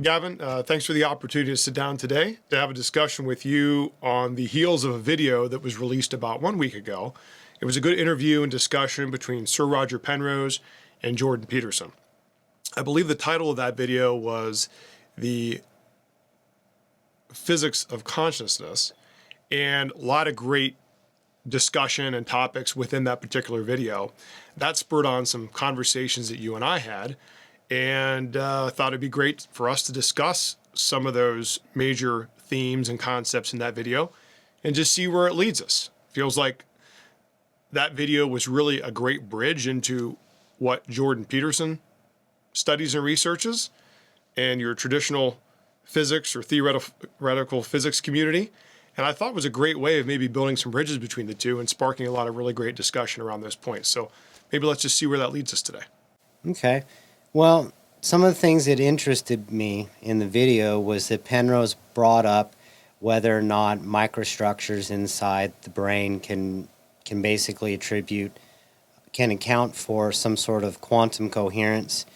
Gavin, thanks for the opportunity to sit down today to have a discussion with you on the heels of a video that was released about 1 week ago. It was a good interview and discussion between Sir Roger Penrose and Jordan Peterson. I believe the title of that video was The Physics of Consciousness, and a lot of great discussion and topics within that particular video. That spurred on some conversations that you and I had, and thought it'd be great for us to discuss some of those major themes and concepts in that video and just see where it leads us. Feels like that video was really a great bridge into what Jordan Peterson studies and researches and your traditional physics or theoretical physics community. And I thought it was a great way of maybe building some bridges between the two and sparking a lot of really great discussion around those points. So maybe let's just see where that leads us today. Okay. Well, some of the things that interested me in the video was that Penrose brought up whether or not microstructures inside the brain can basically can account for some sort of quantum coherence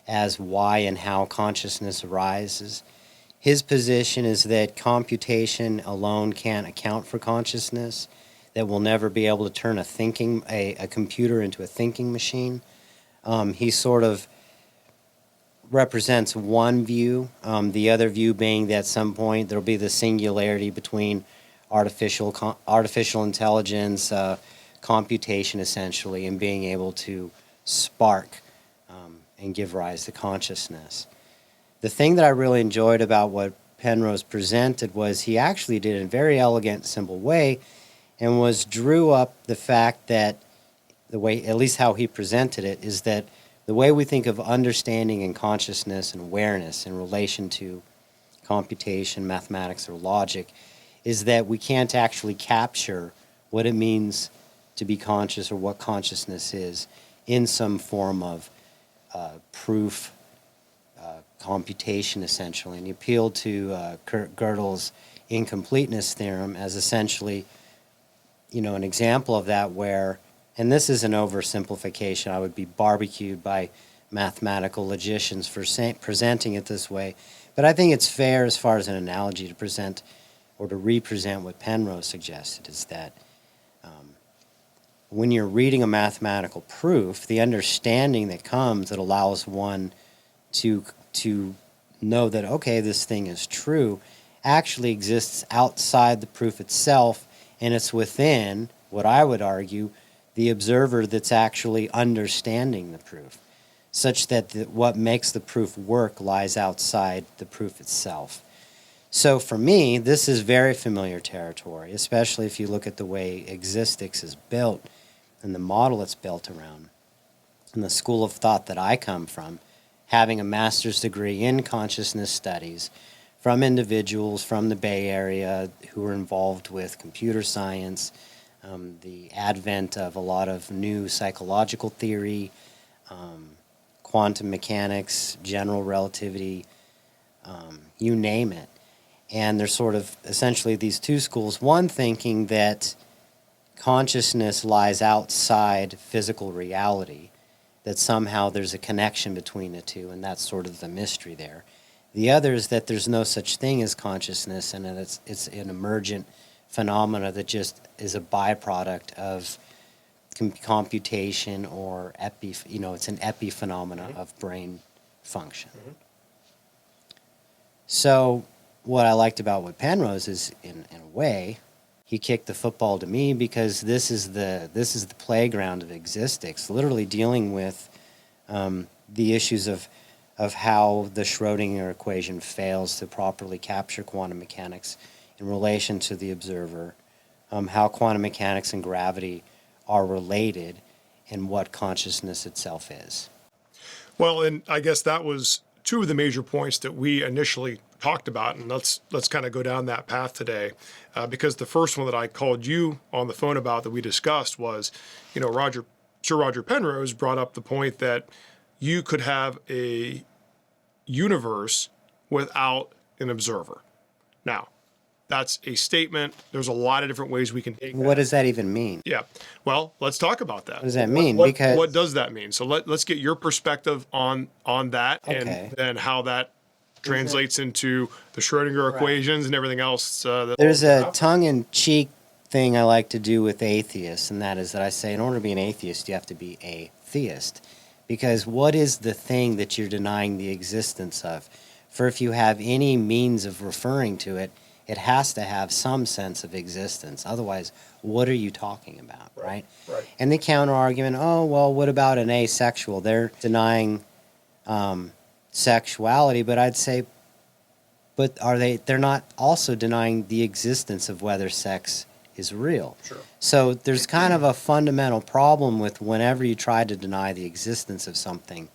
as why and how consciousness arises. His position is that computation alone can't account for consciousness, that we'll never be able to turn a computer into a thinking machine. He sort of represents one view, the other view being that at some point there'll be the singularity between artificial intelligence, computation essentially, and being able to spark and give rise to consciousness. The thing that I really enjoyed about what Penrose presented was he actually did it in a very elegant, simple way, and drew up the fact that the way, at least how he presented it, is that the way we think of understanding and consciousness and awareness in relation to computation, mathematics, or logic is that we can't actually capture what it means to be conscious or what consciousness is in some form of proof, computation essentially. And he appealed to Kurt Gödel's incompleteness theorem as essentially, an example of that where, and this is an oversimplification, I would be barbecued by mathematical logicians for presenting it this way, but I think it's fair as far as an analogy to present or to represent what Penrose suggested, is that when you're reading a mathematical proof, the understanding that comes that allows one to know that, okay, this thing is true, actually exists outside the proof itself, and it's within, what I would argue, the observer that's actually understanding the proof, such that what makes the proof work lies outside the proof itself. So for me, this is very familiar territory, especially if you look at the way existics is built and the model it's built around. And the school of thought that I come from, having a master's degree in consciousness studies from individuals from the Bay Area who are involved with computer science, the advent of a lot of new psychological theory, quantum mechanics, general relativity, you name it. And there's sort of essentially these two schools, one thinking that consciousness lies outside physical reality, that somehow there's a connection between the two, and that's sort of the mystery there. The other is that there's no such thing as consciousness, and that it's an emergent phenomena that just is a byproduct of computation or it's an epiphenomena of brain function. Mm-hmm. So what I liked about what Penrose is, in a way, he kicked the football to me because this is the playground of existics, literally dealing with the issues of how the Schrodinger equation fails to properly capture quantum mechanics in relation to the observer, how quantum mechanics and gravity are related, and what consciousness itself is. Well, and I guess that was two of the major points that we initially talked about, and let's kind of go down that path today, because the first one that I called you on the phone about that we discussed was, Sir Roger Penrose brought up the point that you could have a universe without an observer. Now, that's a statement. There's a lot of different ways we can take that. What does that even mean? Yeah. Well, let's talk about that. What does that mean? What does that mean? So let's get your perspective on that, okay, and then how that translates into the Schrodinger equations and everything else. There's a tongue-in-cheek thing I like to do with atheists, and that is that I say in order to be an atheist, you have to be a theist. Because what is the thing that you're denying the existence of? For if you have any means of referring to it, it has to have some sense of existence. Otherwise, what are you talking about, right? Right. And the counter-argument, oh, well, what about an asexual? They're denying sexuality, but I'd say, but they're not also denying the existence of whether sex is real. Sure. So there's kind of a fundamental problem with whenever you try to deny the existence of something.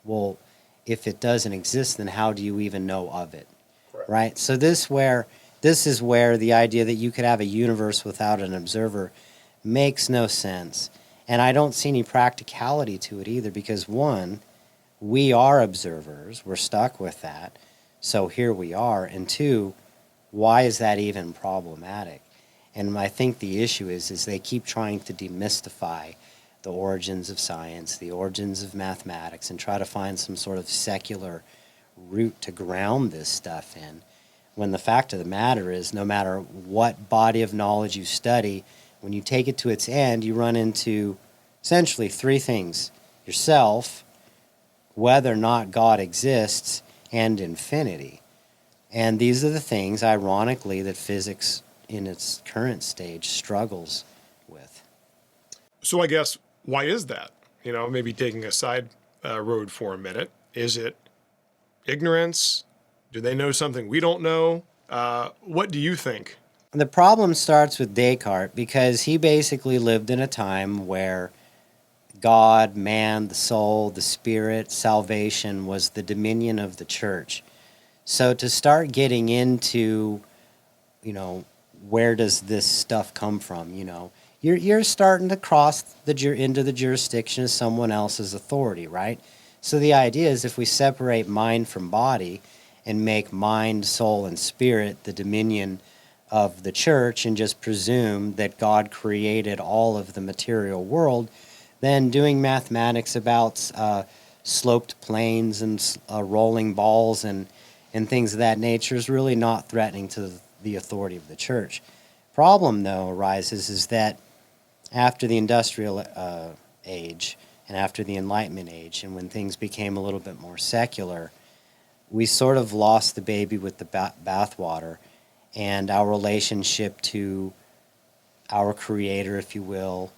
Well, if it doesn't exist, then how do you even know of it? Correct. Right? So this is where the idea that you could have a universe without an observer makes no sense. And I don't see any practicality to it either because, one, we are observers. We're stuck with that. So here we are. And two, why is that even problematic? And I think the issue is they keep trying to demystify the origins of science, the origins of mathematics, and try to find some sort of secular root to ground this stuff in. When the fact of the matter is, no matter what body of knowledge you study, when you take it to its end, you run into essentially three things: yourself, whether or not God exists, and infinity. And these are the things, ironically, that physics in its current stage struggles with. So I guess, why is that? Maybe taking a side road for a minute. Is it ignorance? Do they know something we don't know? What do you think? The problem starts with Descartes because he basically lived in a time where God, man, the soul, the spirit, salvation was the dominion of the church. So to start getting into, where does this stuff come from? You're starting to cross into the jurisdiction of someone else's authority, right? So the idea is if we separate mind from body and make mind, soul, and spirit the dominion of the church and just presume that God created all of the material world, then doing mathematics about sloped planes and rolling balls and things of that nature is really not threatening to the authority of the church. Problem, though, arises is that after the industrial age and after the Enlightenment age, and when things became a little bit more secular, we sort of lost the baby with the bathwater, and our relationship to our creator, if you will,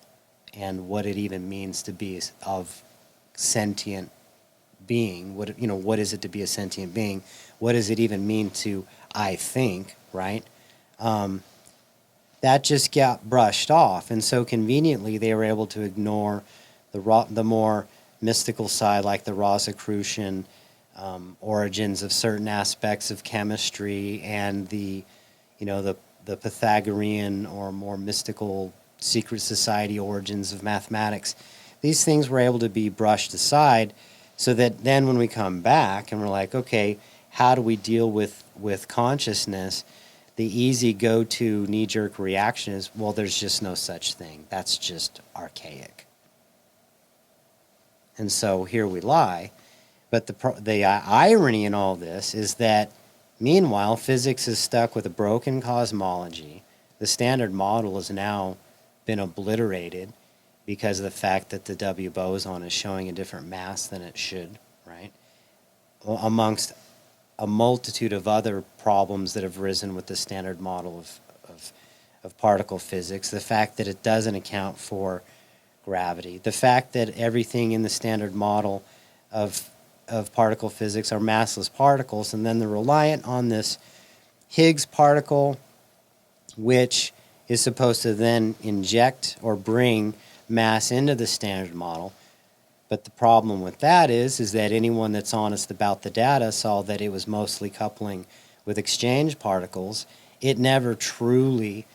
and what it even means to be of sentient being. What is it to be a sentient being? What does it even mean to I think, right? That just got brushed off, and so conveniently they were able to ignore the more mystical side, like the Rosicrucian origins of certain aspects of chemistry and the Pythagorean or more mystical secret society origins of mathematics. These things were able to be brushed aside so that then when we come back and we're like, okay, how do we deal with consciousness? The easy go-to knee-jerk reaction is, well, there's just no such thing. That's just archaic. And so here we lie. But the irony in all this is that, meanwhile, physics is stuck with a broken cosmology. The standard model has now been obliterated because of the fact that the W boson is showing a different mass than it should, right? Amongst a multitude of other problems that have risen with the standard model of particle physics. The fact that it doesn't account for gravity. The fact that everything in the standard model of particle physics are massless particles, and then they're reliant on this Higgs particle, which is supposed to then inject or bring mass into the standard model. But the problem with that is that anyone that's honest about the data saw that it was mostly coupling with exchange particles. It never truly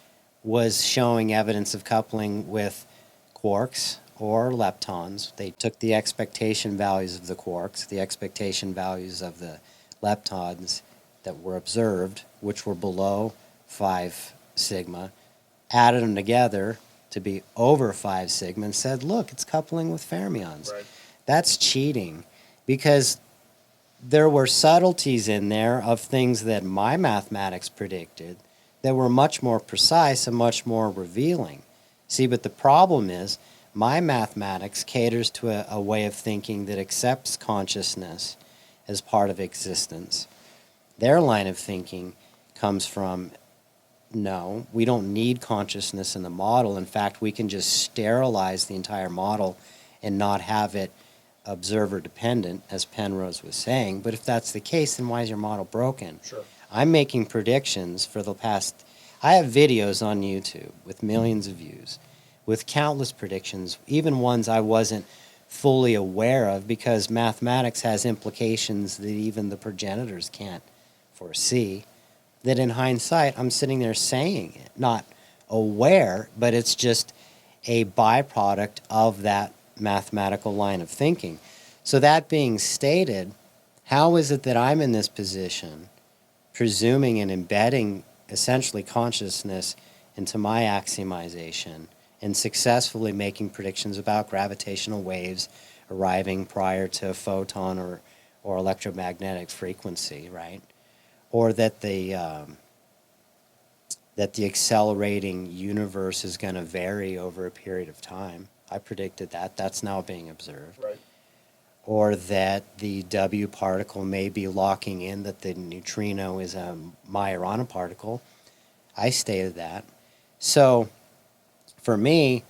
was showing evidence of coupling with quarks or leptons. They took the expectation values of the quarks, the expectation values of the leptons that were observed, which were below 5 sigma, added them together to be over 5 sigma and said, look, it's coupling with fermions. Right. That's cheating because there were subtleties in there of things that my mathematics predicted that were much more precise and much more revealing. See, but the problem is my mathematics caters to a way of thinking that accepts consciousness as part of existence. Their line of thinking comes from, no, we don't need consciousness in the model. In fact, we can just sterilize the entire model and not have it observer dependent, as Penrose was saying. But if that's the case, then why is your model broken? Sure. I'm making predictions for the past, I have videos on YouTube with millions of views, with countless predictions, even ones I wasn't fully aware of, because mathematics has implications that even the progenitors can't foresee, that in hindsight, I'm sitting there saying it, not aware, but it's just a byproduct of that mathematical line of thinking. So that being stated, how is it that I'm in this position, presuming and embedding essentially consciousness into my axiomization and successfully making predictions about gravitational waves arriving prior to a photon or electromagnetic frequency, right? Or that the accelerating universe is going to vary over a period of time. I predicted that. That's now being observed. Right. Or that the W particle may be locking in, that the neutrino is a Majorana particle. I stated that. So, for me,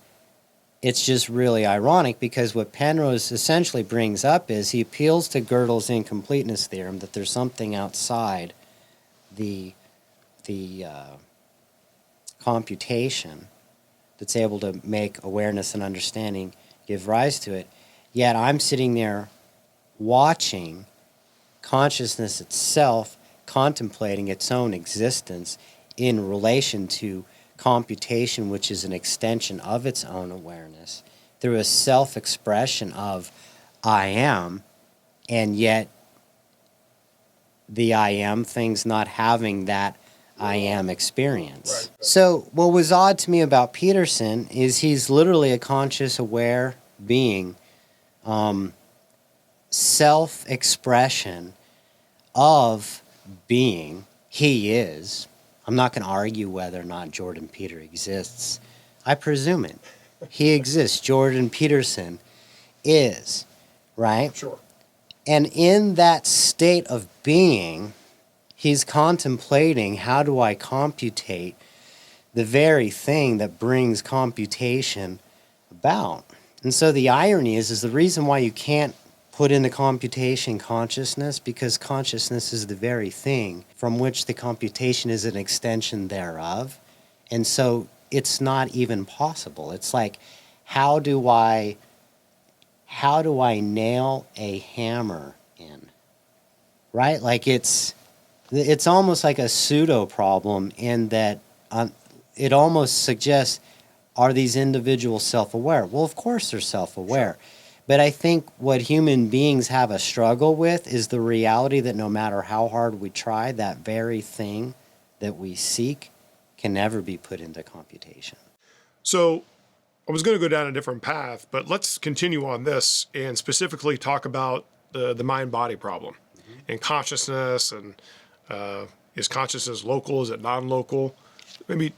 it's just really ironic, because what Penrose essentially brings up is he appeals to Gödel's incompleteness theorem, that there's something outside the computation that's able to make awareness and understanding give rise to it. Yet I'm sitting there watching consciousness itself contemplating its own existence in relation to computation, which is an extension of its own awareness, through a self-expression of I am, and yet the I am thing's not having that I am experience. Right. So what was odd to me about Peterson is he's literally a conscious, aware being, self-expression of being. He is. I'm not going to argue whether or not Jordan Peter exists. I presume it. He exists. Jordan Peterson is, right? Sure. And in that state of being, he's contemplating, how do I computate the very thing that brings computation about? And so the irony is the reason why you can't put into computation consciousness, because consciousness is the very thing from which the computation is an extension thereof. And so it's not even possible. It's like, how do I nail a hammer in? Right? Like it's almost like a pseudo problem, in that it almost suggests, are these individuals self-aware? Well, of course they're self-aware. Sure. But I think what human beings have a struggle with is the reality that no matter how hard we try, that very thing that we seek can never be put into computation. So I was going to go down a different path, but let's continue on this and specifically talk about the mind-body problem and consciousness, and is consciousness local? Is it non-local? Maybe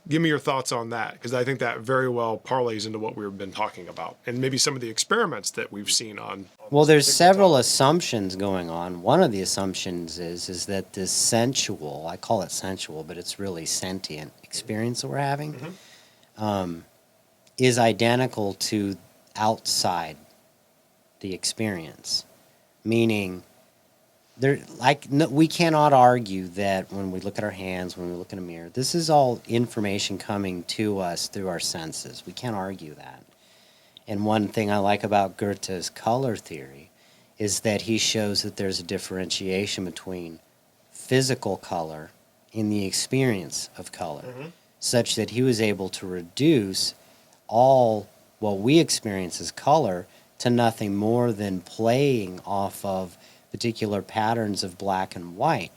give me your thoughts on that, because I think that very well parlays into what we've been talking about, and maybe some of the experiments that we've seen on. Well, there's several assumptions going on. One of the assumptions is that this sensual, I call it sensual, but it's really sentient experience that we're having, is identical to outside the experience. Meaning, we cannot argue that when we look at our hands, when we look in a mirror, this is all information coming to us through our senses. We can't argue that. And one thing I like about Goethe's color theory is that he shows that there's a differentiation between physical color in the experience of color, such that he was able to reduce all what we experience as color to nothing more than playing off of particular patterns of black and white,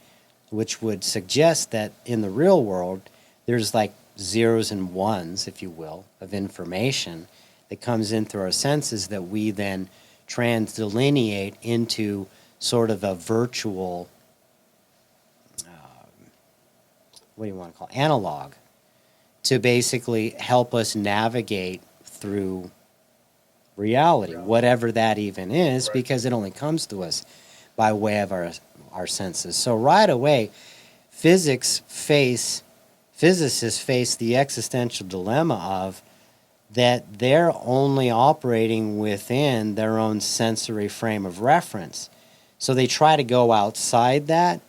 which would suggest that in the real world, there's like zeros and ones, if you will, of information that comes in through our senses that we then transdelineate into sort of a virtual, what do you want to call it? Analog, to basically help us navigate through reality, whatever that even is, because it only comes to us by way of our senses. So right away, physicists face the existential dilemma of that they're only operating within their own sensory frame of reference. So they try to go outside that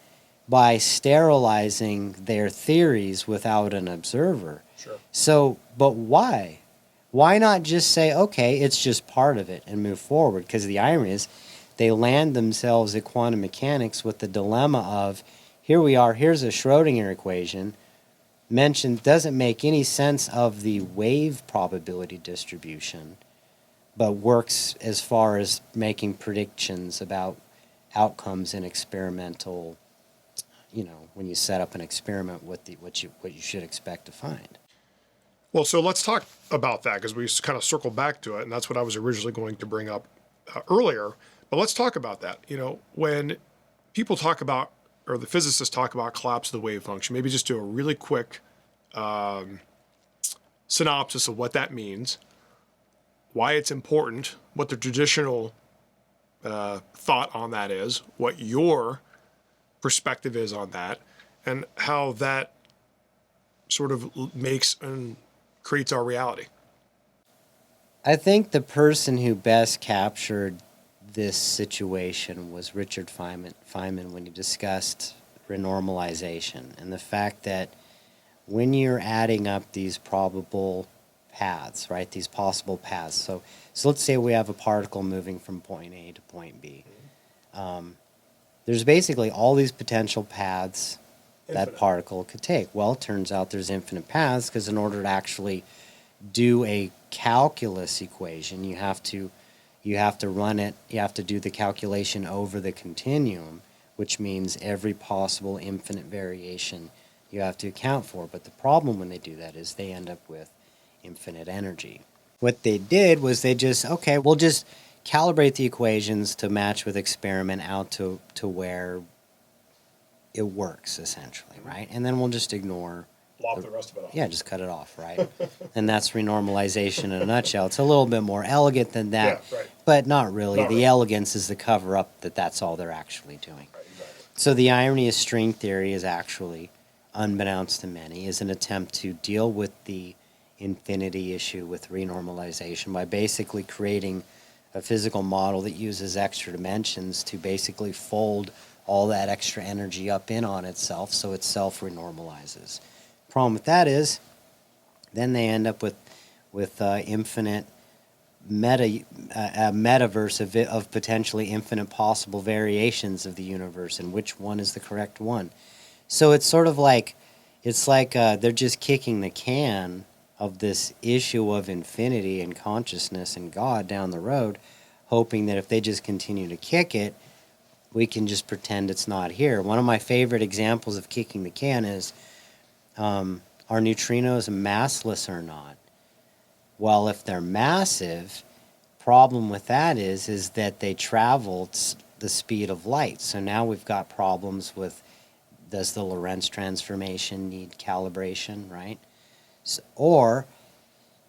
by sterilizing their theories without an observer. Sure. So, but why? Why not just say, okay, it's just part of it and move forward? Because the irony is they land themselves at quantum mechanics with the dilemma of, here we are, here's a Schrodinger equation, doesn't make any sense of the wave probability distribution, but works as far as making predictions about outcomes in experimental, when you set up an experiment with what you should expect to find. Well, so let's talk about that, because we kind of circle back to it, and that's what I was originally going to bring up earlier. But let's talk about that. When people talk about, or the physicists talk about collapse of the wave function, maybe just do a really quick synopsis of what that means, why it's important, what the traditional thought on that is, what your perspective is on that, and how that sort of makes and creates our reality. I think the person who best captured this situation was Richard Feynman when he discussed renormalization and the fact that when you're adding up these probable paths, right, these possible paths. So let's say we have a particle moving from point A to point B. There's basically all these potential paths that particle could take. Well, it turns out there's infinite paths because in order to actually do a calculus equation, you have to run it, you have to do the calculation over the continuum, which means every possible infinite variation you have to account for. But the problem when they do that is they end up with infinite energy. What they did was we'll just calibrate the equations to match with experiment out to where it works, essentially, right? And then we'll just ignore... Lop the rest of it off. Yeah, just cut it off, right? And that's renormalization in a nutshell. It's a little bit more elegant than that, Yeah, right. but not really. Not the really. Elegance is the cover-up that's all they're actually doing. Right, exactly. So the irony of string theory is actually, unbeknownst to many, is an attempt to deal with the infinity issue with renormalization by basically creating a physical model that uses extra dimensions to basically fold all that extra energy up in on itself so it self-renormalizes. Problem with that is then they end up with infinite metaverse of potentially infinite possible variations of the universe, and which one is the correct one. So it's sort of like they're just kicking the can of this issue of infinity and consciousness and God down the road, hoping that if they just continue to kick it, we can just pretend it's not here. One of my favorite examples of kicking the can is, are neutrinos massless or not? Well, if they're massive, problem with that is that they travel the speed of light. So now we've got problems with, does the Lorentz transformation need calibration, right? Or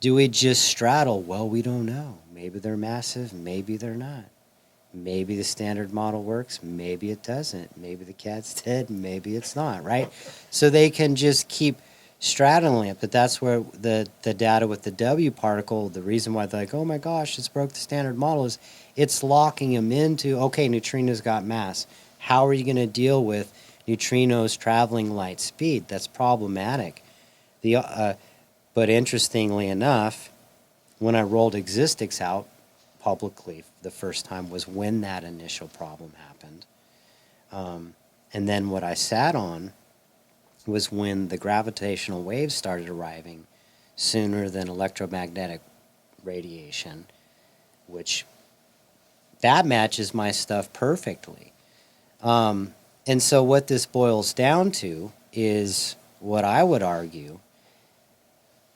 do we just straddle? Well, we don't know. Maybe they're massive, maybe they're not. Maybe the standard model works, maybe it doesn't. Maybe the cat's dead, maybe it's not, right? So they can just keep straddling it, but that's where the data with the W particle, the reason why they're like, oh my gosh, it's broke the standard model, is it's locking them into, okay, neutrinos got mass. How are you going to deal with neutrinos traveling light speed? That's problematic. But interestingly enough, when I rolled Existix out publicly the first time was when that initial problem happened. And then what I sat on was when the gravitational waves started arriving sooner than electromagnetic radiation, which that matches my stuff perfectly. And so what this boils down to is what I would argue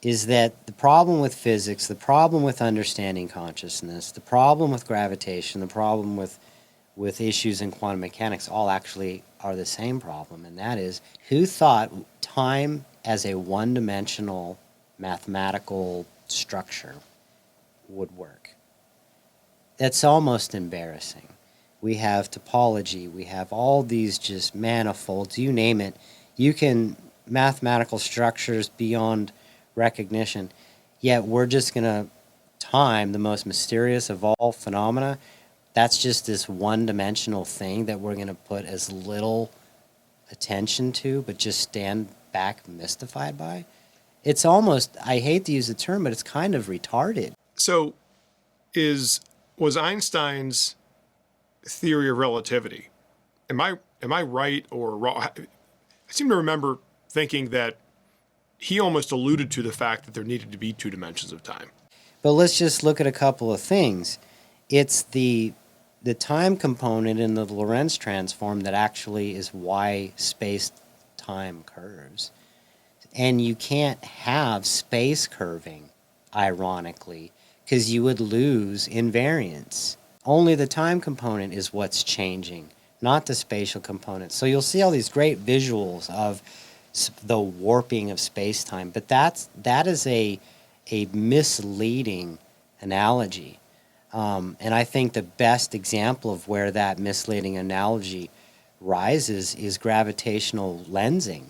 is that the problem with physics, the problem with understanding consciousness, the problem with gravitation, the problem with with issues in quantum mechanics all actually are the same problem, and that is, who thought time as a one-dimensional mathematical structure would work? That's almost embarrassing. We have topology, we have all these just manifolds, you name it. You can, mathematical structures beyond recognition, yet we're just going to time, the most mysterious of all phenomena, that's just this one-dimensional thing that we're going to put as little attention to, but just stand back mystified by. It's almost, I hate to use the term, but it's kind of retarded. So was Einstein's theory of relativity, am I right or wrong? I seem to remember thinking that he almost alluded to the fact that there needed to be two dimensions of time. But let's just look at a couple of things. It's the time component in the Lorentz transform that actually is why space-time curves. And you can't have space curving, ironically, because you would lose invariance. Only the time component is what's changing, not the spatial component. So you'll see all these great visuals of the warping of space-time, but that is a misleading analogy. And I think the best example of where that misleading analogy rises is gravitational lensing.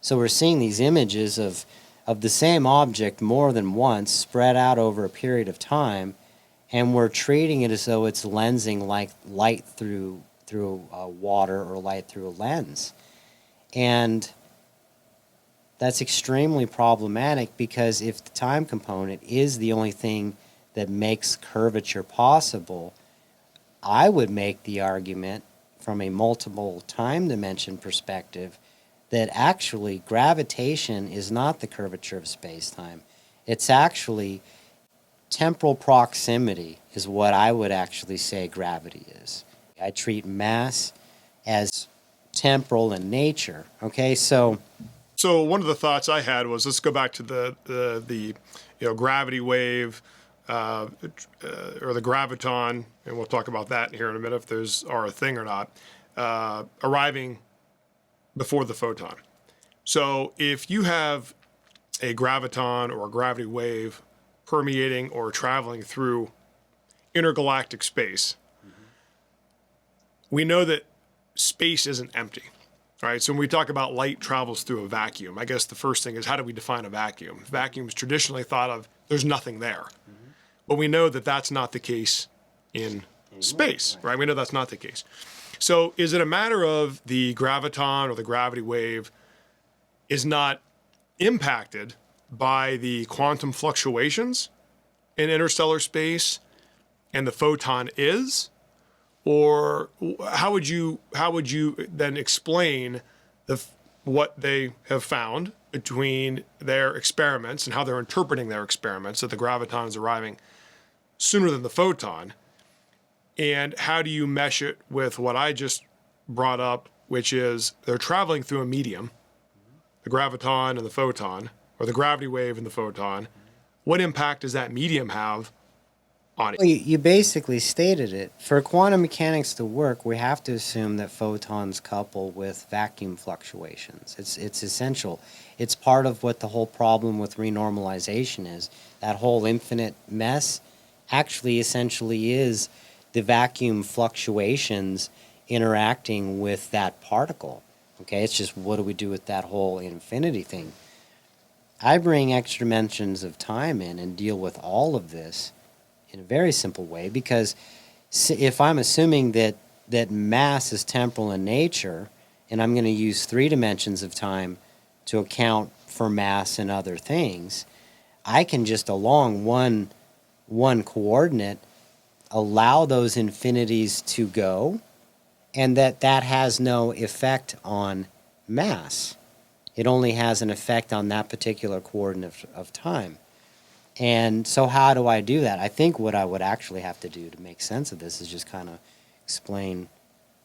So we're seeing these images of the same object more than once spread out over a period of time, and we're treating it as though it's lensing like light through water or light through a lens. And that's extremely problematic, because if the time component is the only thing that makes curvature possible, I would make the argument from a multiple time dimension perspective that actually gravitation is not the curvature of space-time. It's actually temporal proximity is what I would actually say gravity is. I treat mass as temporal in nature. Okay, so one of the thoughts I had was, let's go back to the gravity wave or the graviton, and we'll talk about that here in a minute if those are a thing or not, arriving before the photon. So if you have a graviton or a gravity wave permeating or traveling through intergalactic space, we know that space isn't empty. Right, so when we talk about light travels through a vacuum, I guess the first thing is, how do we define a vacuum? Vacuum is traditionally thought of, there's nothing there. But we know that that's not the case in space, right? We know that's not the case. So is it a matter of the graviton or the gravity wave is not impacted by the quantum fluctuations in interstellar space, and the photon is? Or how would you then explain what they have found between their experiments and how they're interpreting their experiments, that the graviton is arriving sooner than the photon? And how do you mesh it with what I just brought up, which is they're traveling through a medium, the graviton and the photon, or the gravity wave and the photon? What impact does that medium have on it? Well, you basically stated it. For quantum mechanics to work, we have to assume that photons couple with vacuum fluctuations. It's essential. It's part of what the whole problem with renormalization is. That whole infinite mess actually essentially is the vacuum fluctuations interacting with that particle. Okay, it's just, what do we do with that whole infinity thing? I bring extra dimensions of time in and deal with all of this in a very simple way, because if I'm assuming that mass is temporal in nature, and I'm going to use 3 dimensions of time to account for mass and other things, I can just along one coordinate allow those infinities to go, and that has no effect on mass. It only has an effect on that particular coordinate of time. And so how do I do that? I think what I would actually have to do to make sense of this is just kind of explain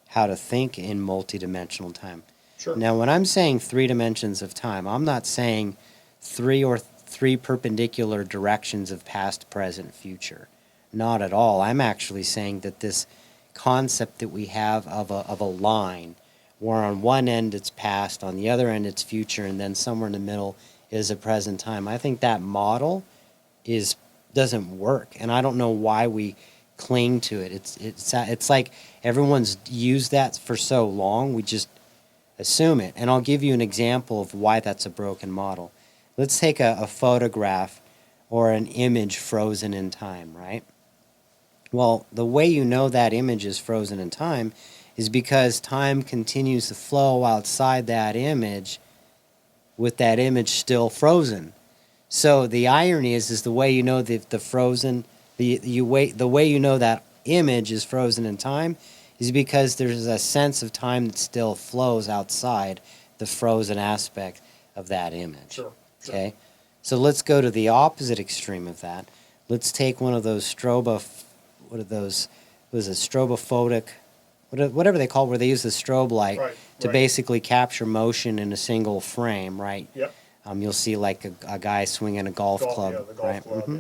how to think in multidimensional time. Sure. Now, when I'm saying 3 dimensions of time, I'm not saying three perpendicular directions of past, present, future. Not at all. I'm actually saying that this concept that we have of a line, where on one end it's past, on the other end it's future, and then somewhere in the middle is a present time. I think that model doesn't work, and I don't know why we cling to it. It's like everyone's used that for so long, we just assume it. And I'll give you an example of why that's a broken model. Let's take a photograph or an image frozen in time, right? Well, the way you know that image is frozen in time is because time continues to flow outside that image with that image still frozen. So the irony is the way you know the way you know that image is frozen in time is because there's a sense of time that still flows outside the frozen aspect of that image. Sure. Okay? So let's go to the opposite extreme of that. Let's take one of those strobophotic, whatever they call it, where they use the strobe light to basically capture motion in a single frame, right? Yep. You'll see like a guy swinging a golf club, Yeah, the golf right? club. Mm-hmm.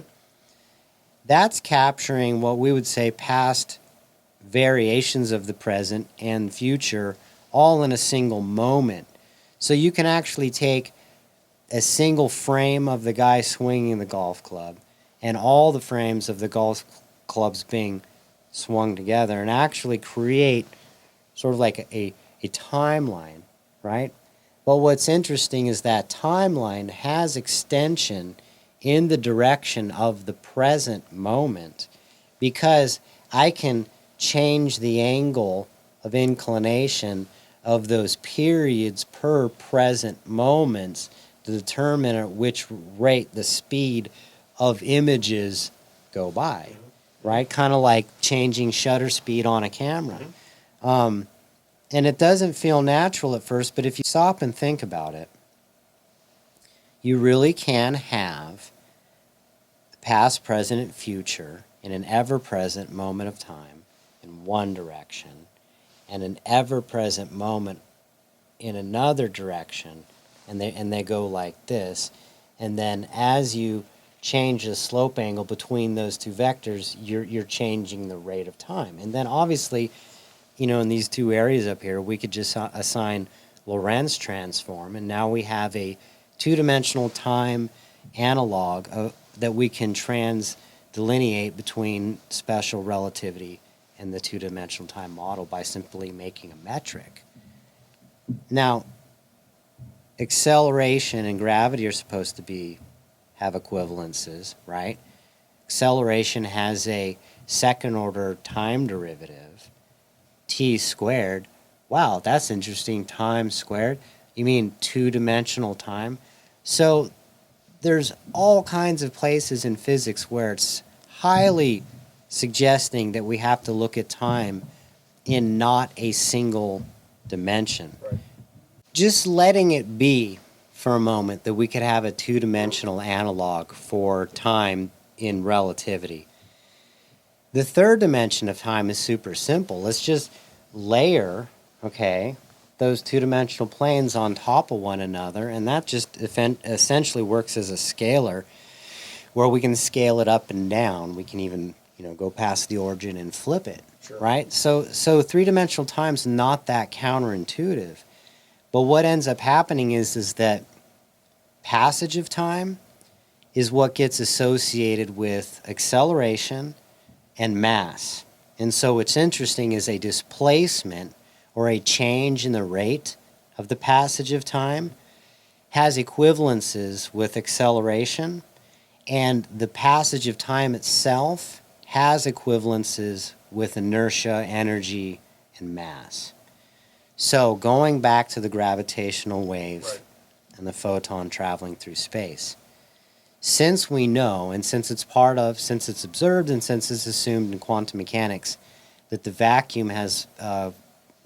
That's capturing what we would say past variations of the present and future all in a single moment. So you can actually take a single frame of the guy swinging the golf club and all the frames of the golf clubs being swung together and actually create sort of like a timeline, right? But what's interesting is that timeline has extension in the direction of the present moment because I can change the angle of inclination of those periods per present moments to determine at which rate the speed of images go by, right? Kind of like changing shutter speed on a camera. And it doesn't feel natural at first, but if you stop and think about it, you really can have the past, present, and future in an ever-present moment of time in one direction and an ever-present moment in another direction, and they go like this. And then as you change the slope angle between those two vectors, you're changing the rate of time. And then obviously, in these two areas up here, we could just assign Lorentz transform, and now we have a two-dimensional time analog that we can delineate between special relativity and the two-dimensional time model by simply making a metric. Now, acceleration and gravity are supposed to have equivalences, right? Acceleration has a second-order time derivative, t squared. Wow, that's interesting. Time squared. You mean two-dimensional time? So there's all kinds of places in physics where it's highly suggesting that we have to look at time in not a single dimension. Right. Just letting it be for a moment that we could have a two-dimensional analog for time in relativity. The third dimension of time is super simple. Let's just layer, those two-dimensional planes on top of one another, and that just essentially works as a scalar where we can scale it up and down. We can even, go past the origin and flip it, Sure. right? So three-dimensional time's not that counterintuitive. But what ends up happening is that passage of time is what gets associated with acceleration and mass. And so what's interesting is a displacement or a change in the rate of the passage of time has equivalences with acceleration, and the passage of time itself has equivalences with inertia, energy, and mass. So going back to the gravitational wave Right. and the photon traveling through space, since we know, and since it's observed, and since it's assumed in quantum mechanics that the vacuum has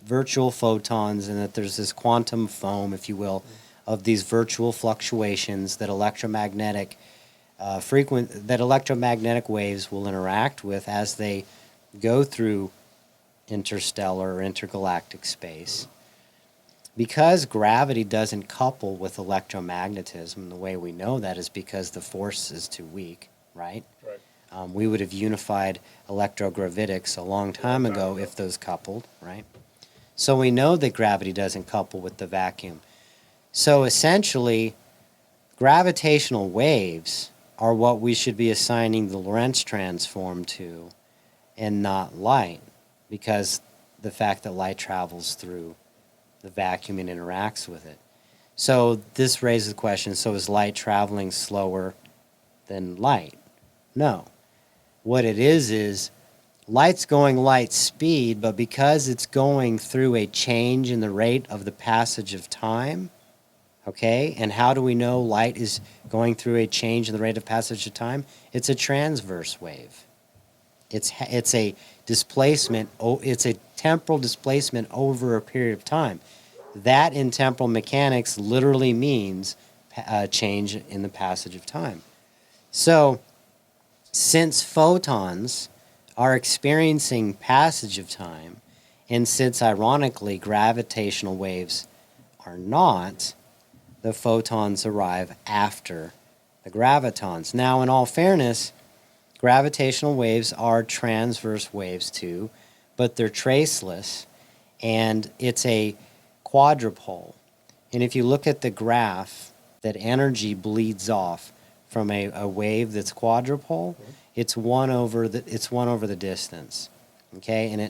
virtual photons and that there's this quantum foam, if you will, of these virtual fluctuations that electromagnetic waves will interact with as they go through interstellar or intergalactic space. Because gravity doesn't couple with electromagnetism, the way we know that is because the force is too weak, right? Right. We would have unified electrogravitics a long time ago if those coupled, right? So we know that gravity doesn't couple with the vacuum. So essentially, gravitational waves are what we should be assigning the Lorentz transform to, and not light, because the fact that light travels through the vacuum and interacts with it. So this raises the question, so is light traveling slower than light? No. What it is light's going light speed, but because it's going through a change in the rate of the passage of time, okay, and how do we know light is going through a change in the rate of passage of time? It's a transverse wave. It's a displacement, it's a temporal displacement over a period of time. That in temporal mechanics literally means change in the passage of time. So, since photons are experiencing passage of time, and since ironically gravitational waves are not, the photons arrive after the gravitons. Now, in all fairness, gravitational waves are transverse waves too, but they're traceless, and it's a quadrupole. And if you look at the graph that energy bleeds off from a wave that's quadrupole, it's one over the distance. Okay, and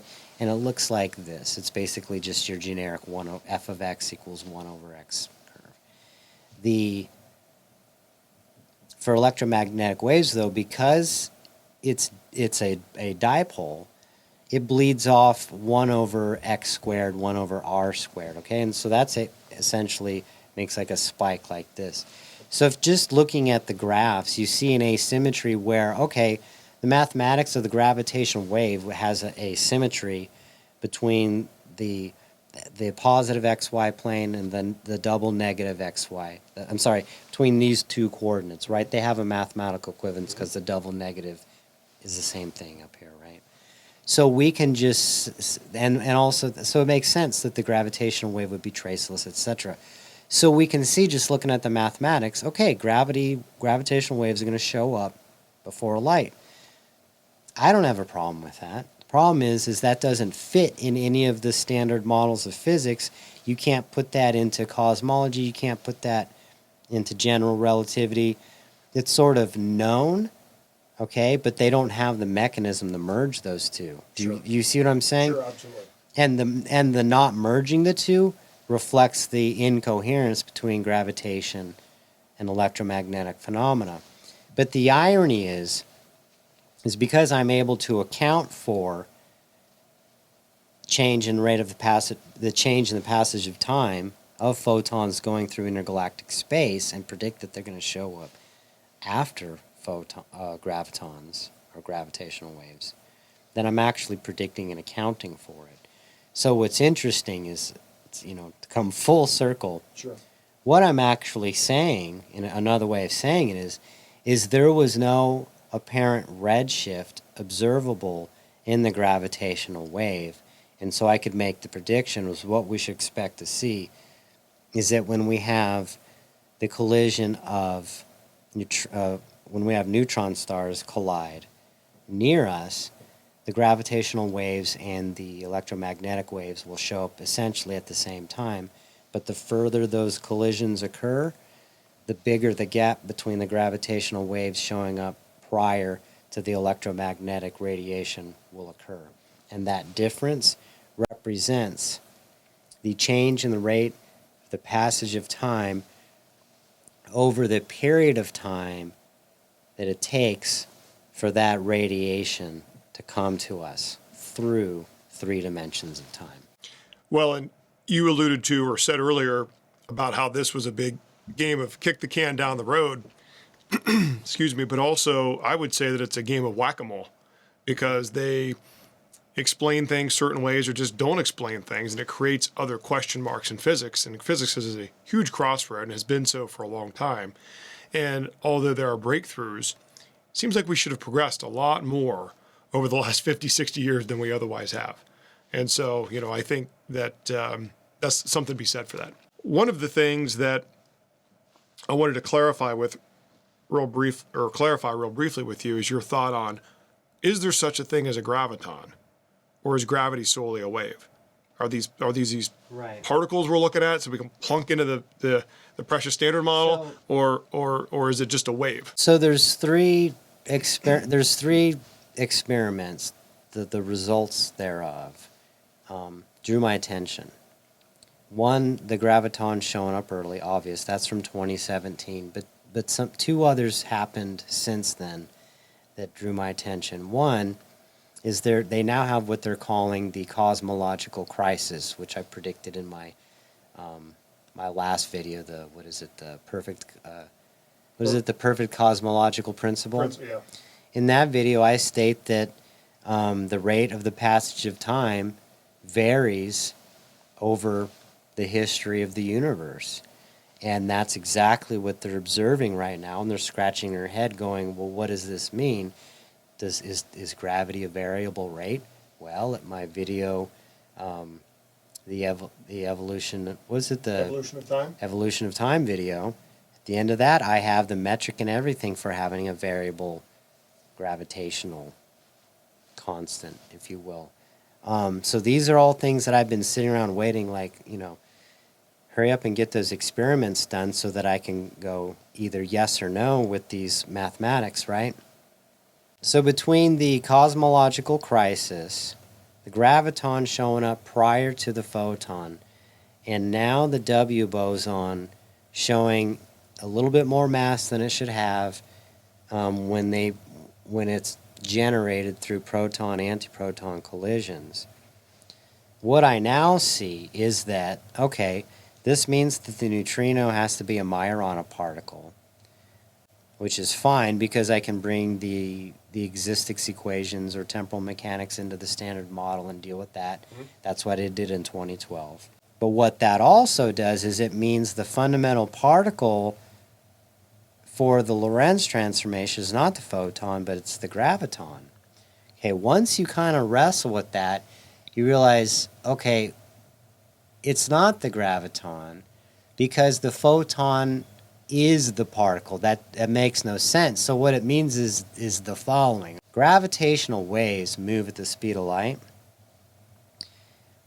it looks like this. It's basically just your generic f of x equals 1 over x curve. For electromagnetic waves, though, because it's a dipole, it bleeds off 1 over x squared, 1 over r squared, okay? And so that's essentially makes like a spike like this. So if just looking at the graphs, you see an asymmetry where, okay, the mathematics of the gravitational wave has a symmetry between the positive xy plane and then the double negative xy. I'm sorry, between these two coordinates, right? They have a mathematical equivalence because the double negative is the same thing up here, right? So we can just, and also, so it makes sense that the gravitational wave would be traceless, etc. So we can see, just looking at the mathematics, okay, gravitational waves are going to show up before light. I don't have a problem with that. The problem is that doesn't fit in any of the standard models of physics. You can't put that into cosmology. You can't put that into general relativity. It's sort of known, okay, but they don't have the mechanism to merge those two. Do you see what I'm saying? Sure, absolutely. And the not merging the two reflects the incoherence between gravitation and electromagnetic phenomena. But the irony is because I'm able to account for change in rate of the change in the passage of time of photons going through intergalactic space and predict that they're going to show up after gravitons or gravitational waves, then I'm actually predicting and accounting for it. So what's interesting is, to come full circle, Sure. What I'm actually saying, in another way of saying it is there was no apparent redshift observable in the gravitational wave, and so I could make the prediction was what we should expect to see is that when we have the collision of when we have neutron stars collide near us, the gravitational waves and the electromagnetic waves will show up essentially at the same time. But the further those collisions occur, the bigger the gap between the gravitational waves showing up prior to the electromagnetic radiation will occur. And that difference represents the change in the rate of the passage of time over the period of time that it takes for that radiation to come to us through 3 dimensions of time. Well, and you alluded to or said earlier about how this was a big game of kick the can down the road. Excuse me, but also I would say that it's a game of whack-a-mole because they explain things certain ways or just don't explain things, and it creates other question marks in physics. And physics is a huge crossroad and has been so for a long time. And although there are breakthroughs, it seems like we should have progressed a lot more over the last 50, 60 years than we otherwise have. And so, I think that that's something to be said for that. One of the things that I wanted to clarify with real brief or clarify real briefly with you is your thought on, is there such a thing as a graviton, or is gravity solely a wave? Are these Right. particles we're looking at so we can plunk into the precious standard model, or is it just a wave? So there's three experiments that the results thereof drew my attention. One, the graviton showing up early, obvious. That's from 2017. But two others happened since then that drew my attention. One is they now have what they're calling the Cosmological Crisis, which I predicted in my my last video. The perfect cosmological principle. Yeah. In that video, I state that the rate of the passage of time varies over the history of the universe. And that's exactly what they're observing right now. And they're scratching their head going, well, what does this mean? Is gravity a variable rate? Well, at my video, the evolution, was it the Evolution of time? evolution of time video, at the end of that, I have the metric and everything for having a variable gravitational constant, if you will. So these are all things that I've been sitting around waiting, hurry up and get those experiments done so that I can go either yes or no with these mathematics, right? So between the cosmological crisis, the graviton showing up prior to the photon, and now the W boson showing a little bit more mass than it should have when it's generated through proton-antiproton collisions. What I now see is that, okay, this means that the neutrino has to be a Majorana particle, which is fine because I can bring the existence equations or temporal mechanics into the standard model and deal with that. Mm-hmm. That's what it did in 2012. But what that also does is it means the fundamental particle for the Lorentz transformation is not the photon, but it's the graviton. Okay, once you kind of wrestle with that, you realize, okay, it's not the graviton because the photon is the particle. That makes no sense. So what it means is the following. Gravitational waves move at the speed of light,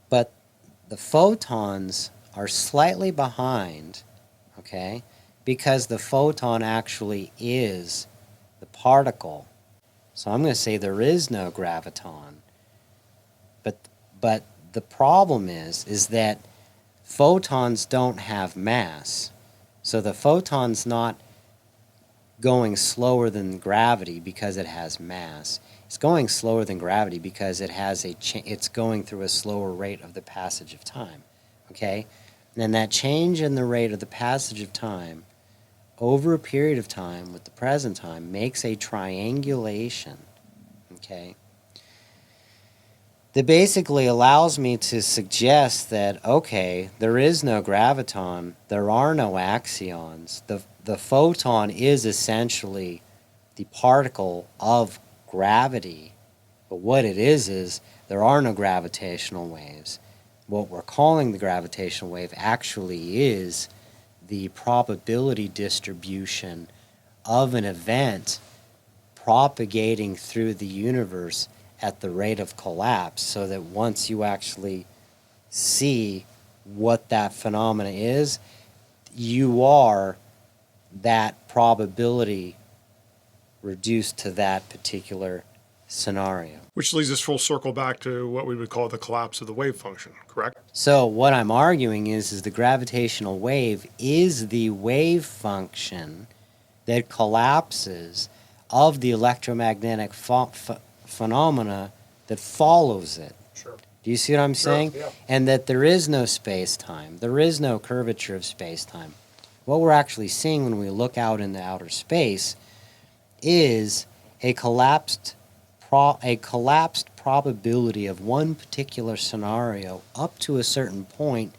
but the photons are slightly behind, okay, because the photon actually is the particle. So I'm going to say there is no graviton. But the problem is that photons don't have mass. So the photon's not going slower than gravity because it has mass. It's going slower than gravity because it has it's going through a slower rate of the passage of time. Okay? And that change in the rate of the passage of time over a period of time with the present time makes a triangulation. Okay? That basically allows me to suggest that, okay, there is no graviton, there are no axions. The photon is essentially the particle of gravity. But what it is there are no gravitational waves. What we're calling the gravitational wave actually is the probability distribution of an event propagating through the universe at the rate of collapse, so that once you actually see what that phenomena is, you are that probability reduced to that particular scenario. Which leads us full circle back to what we would call the collapse of the wave function, correct? So what I'm arguing is the gravitational wave is the wave function that collapses of the electromagnetic phenomena that follows it. Sure. Do you see what I'm saying? Sure, yeah. And that there is no space-time. There is no curvature of space-time. What we're actually seeing when we look out in the outer space is a collapsed probability of one particular scenario up to a certain point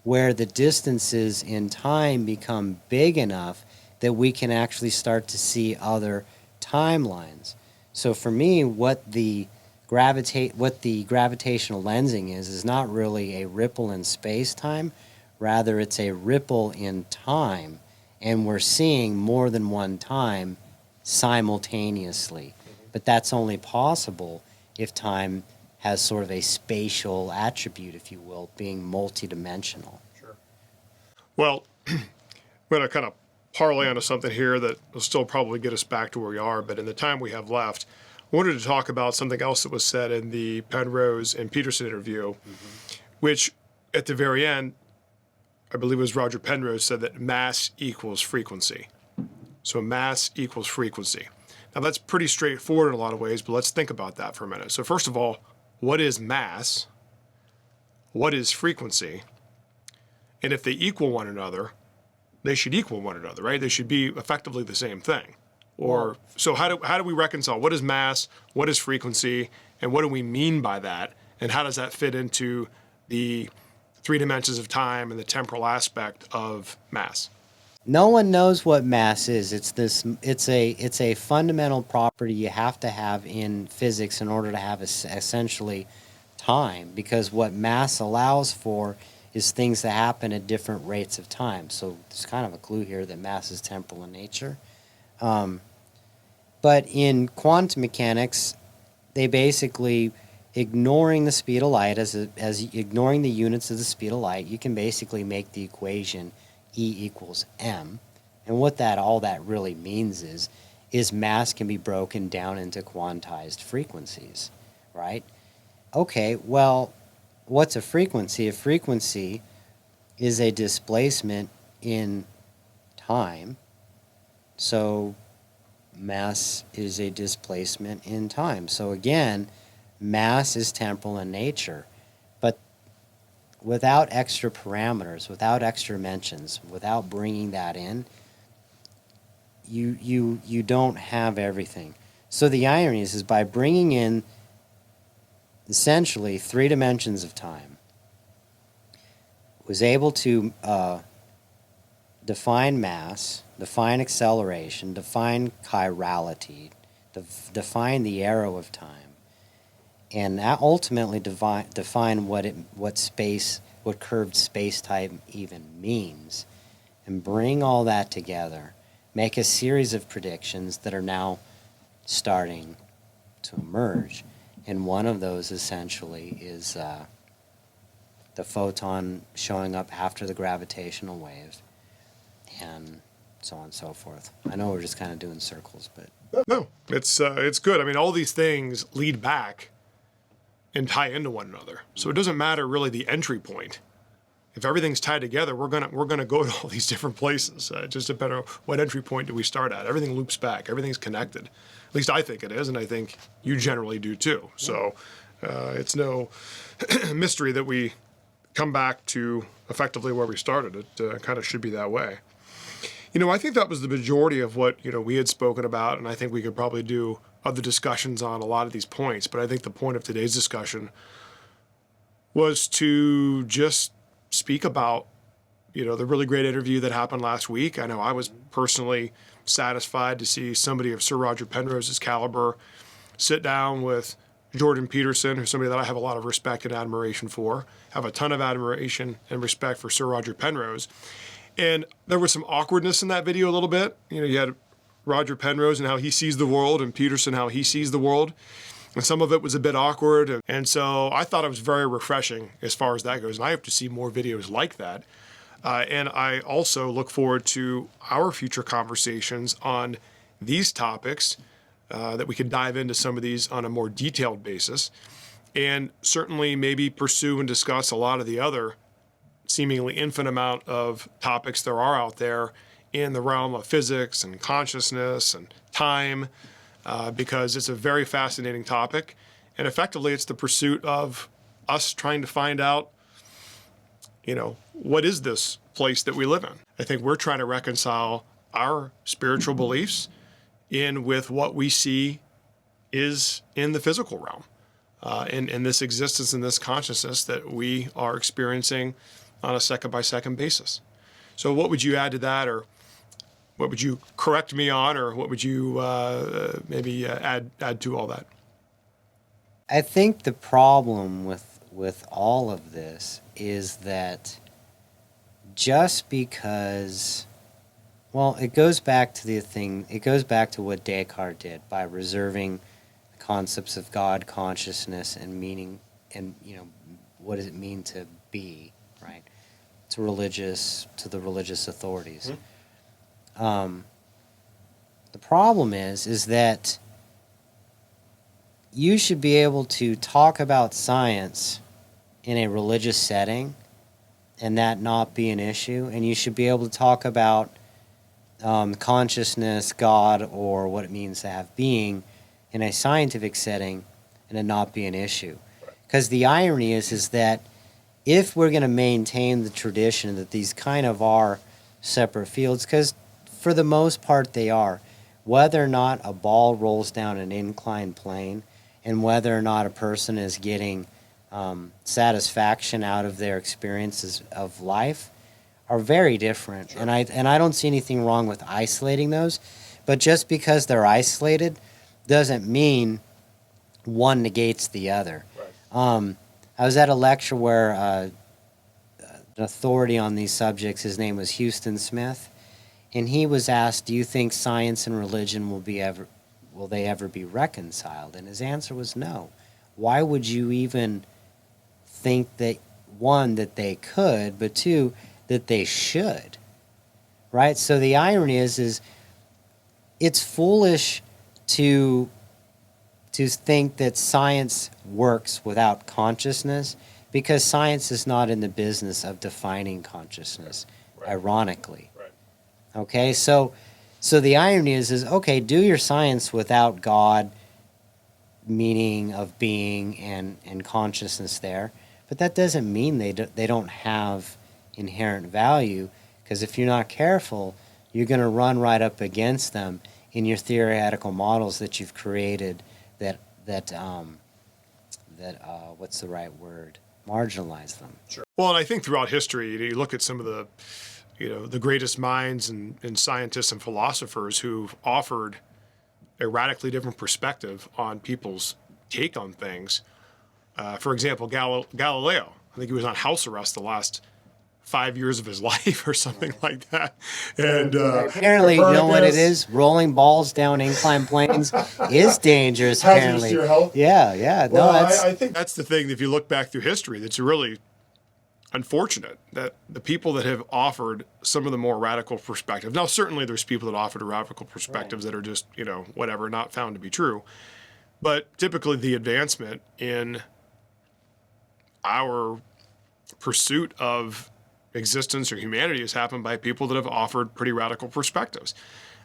where the distances in time become big enough that we can actually start to see other timelines. So for me, what the gravitational lensing is not really a ripple in space-time. Rather, it's a ripple in time. and we're seeing more than one time simultaneously. But that's only possible if time has sort of a spatial attribute, if you will, being multidimensional. Sure. Well, I'm going to kind of parlay onto something here that will still probably get us back to where we are, but in the time we have left, I wanted to talk about something else that was said in the Penrose and Peterson interview, which at the very end, I believe it was Roger Penrose said that mass equals frequency. So mass equals frequency. Now that's pretty straightforward in a lot of ways, but let's think about that for a minute. So first of all, what is mass? What is frequency? And if they equal one another, they should equal one another, right? They should be effectively the same thing. Or so how do we reconcile what is mass, what is frequency, and what do we mean by that? And how does that fit into the three dimensions of time and the temporal aspect of mass? No one knows what mass is. It's a fundamental property you have to have in physics in order to have essentially time, because what mass allows for is things that happen at different rates of time. So there's kind of a clue here that mass is temporal in nature. But in quantum mechanics, they basically, ignoring the speed of light as ignoring the units of the speed of light, you can basically make the equation E equals m. And what all that really means is mass can be broken down into quantized frequencies, right? Okay, well, what's a frequency? A frequency is a displacement in time. So mass is a displacement in time. So again, mass is temporal in nature, but without extra parameters, without extra dimensions, without bringing that in, you don't have everything. So the irony is by bringing in essentially three dimensions of time, was able to define mass, define acceleration, define chirality, define the arrow of time, and that ultimately define what curved space-time even means, and bring all that together, make a series of predictions that are now starting to emerge. And one of those essentially is the photon showing up after the gravitational wave, and so on and so forth. I know we're just kind of doing circles, but No, it's good. I mean, all these things lead back and tie into one another. So it doesn't matter really the entry point. If everything's tied together, we're gonna go to all these different places. Just depending on what entry point do we start at. Everything loops back. Everything's connected. At least I think it is, and I think you generally do too. So it's no mystery that we come back to effectively where we started. It kind of should be that way. I think that was the majority of what we had spoken about, and I think we could probably do other discussions on a lot of these points. But I think the point of today's discussion was to just speak about the really great interview that happened last week. I know I was personally satisfied to see somebody of Sir Roger Penrose's caliber sit down with Jordan Peterson, who's somebody that I have a lot of respect and admiration for, have a ton of admiration and respect for Sir Roger Penrose. And there was some awkwardness in that video a little bit. You had Roger Penrose and how he sees the world, and Peterson how he sees the world. And some of it was a bit awkward. And so I thought it was very refreshing as far as that goes. And I hope to see more videos like that. And I also look forward to our future conversations on these topics, that we can dive into some of these on a more detailed basis. And certainly maybe pursue and discuss a lot of the other seemingly infinite amount of topics there are out there in the realm of physics and consciousness and time, because it's a very fascinating topic. And effectively, it's the pursuit of us trying to find out, what is this place that we live in? I think we're trying to reconcile our spiritual beliefs in with what we see is in the physical realm, in this existence and this consciousness that we are experiencing on a second-by-second basis. So what would you add to that, or what would you correct me on, or what would you maybe add to all that? I think the problem with all of this is that just because, Well, it goes back to the thing. It goes back to what Descartes did by reserving the concepts of God, consciousness, and meaning, and what does it mean to be, right? To the religious authorities. Mm-hmm. The problem is that you should be able to talk about science in a religious setting and that not be an issue, and you should be able to talk about consciousness, God, or what it means to have being in a scientific setting and it not be an issue. Because the irony is that if we're going to maintain the tradition that these kind of are separate fields, because for the most part they are, whether or not a ball rolls down an inclined plane and whether or not a person is getting satisfaction out of their experiences of life are very different. Sure. And I don't see anything wrong with isolating those, but just because they're isolated doesn't mean one negates the other. Right. I was at a lecture where an authority on these subjects, his name was Houston Smith, and he was asked, do you think science and religion will they ever be reconciled? And his answer was no. Why would you even think that, one, that they could, but two, that they should, right? So the irony is it's foolish to think that science works without consciousness, because science is not in the business of defining consciousness, right. Ironically. Right. Okay, so the irony is okay, do your science without God, meaning of being and consciousness there, but that doesn't mean they don't have inherent value, because if you're not careful, you're going to run right up against them in your theoretical models that you've created that what's the right word? Marginalize them. Sure. Well, and I think throughout history, you look at some of the greatest minds and scientists and philosophers who've offered a radically different perspective on people's take on things. For example, Galileo. I think he was on house arrest the last 5 years of his life or something like that. And apparently, you know what it is? Rolling balls down inclined planes is dangerous, apparently. Hazardous to your health? Yeah. Well, I think that's the thing, if you look back through history, that's really unfortunate that the people that have offered some of the more radical perspectives, now certainly there's people that offered radical perspectives that are just, whatever, not found to be true. But typically the advancement in our pursuit of existence or humanity has happened by people that have offered pretty radical perspectives.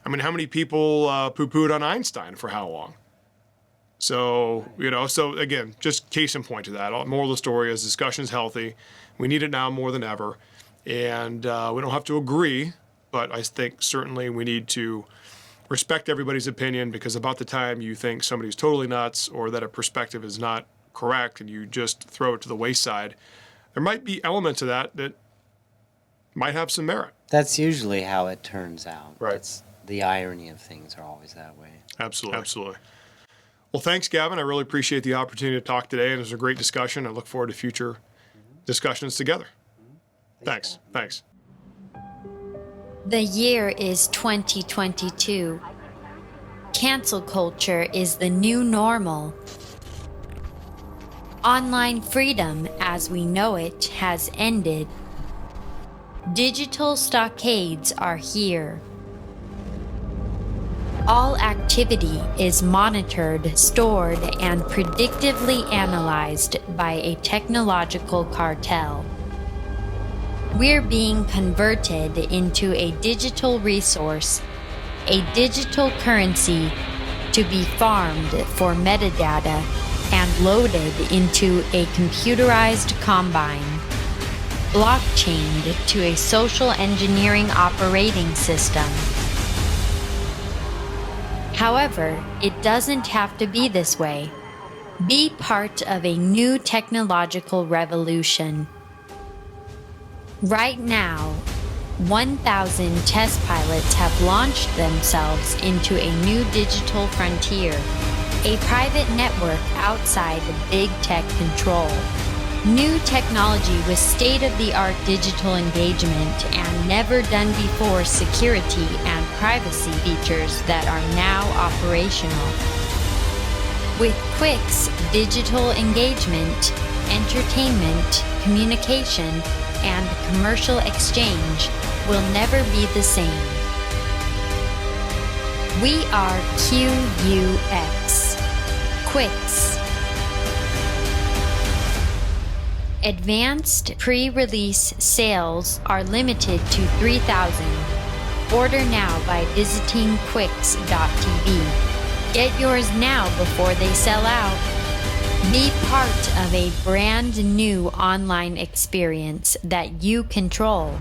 I mean, how many people poo-pooed on Einstein for how long? So, so again, just case in point to that. Moral of the story is discussion's healthy. We need it now more than ever. And we don't have to agree, but I think certainly we need to respect everybody's opinion, because about the time you think somebody's totally nuts or that a perspective is not correct and you just throw it to the wayside, there might be elements of that might have some merit. That's usually how it turns out. Right. It's the irony of things are always that way. Absolutely. Well, thanks, Gavin. I really appreciate the opportunity to talk today, and it was a great discussion. I look forward to future discussions together. Thanks. The year is 2022. Cancel culture is the new normal. Online freedom as we know it has ended. Digital stockades are here. All activity is monitored, stored, and predictively analyzed by a technological cartel. We're being converted into a digital resource, a digital currency to be farmed for metadata and loaded into a computerized combine, blockchained to a social engineering operating system. However, it doesn't have to be this way. Be part of a new technological revolution. Right now, 1,000 test pilots have launched themselves into a new digital frontier, a private network outside of big tech control. New technology with state-of-the-art digital engagement and never-done-before security and privacy features that are now operational. With Quick's digital engagement, entertainment, communication, and commercial exchange will never be the same. We are QUX. Quicks. Advanced pre-release sales are limited to 3,000. Order now by visiting quicks.tv. Get yours now before they sell out. Be part of a brand new online experience that you control.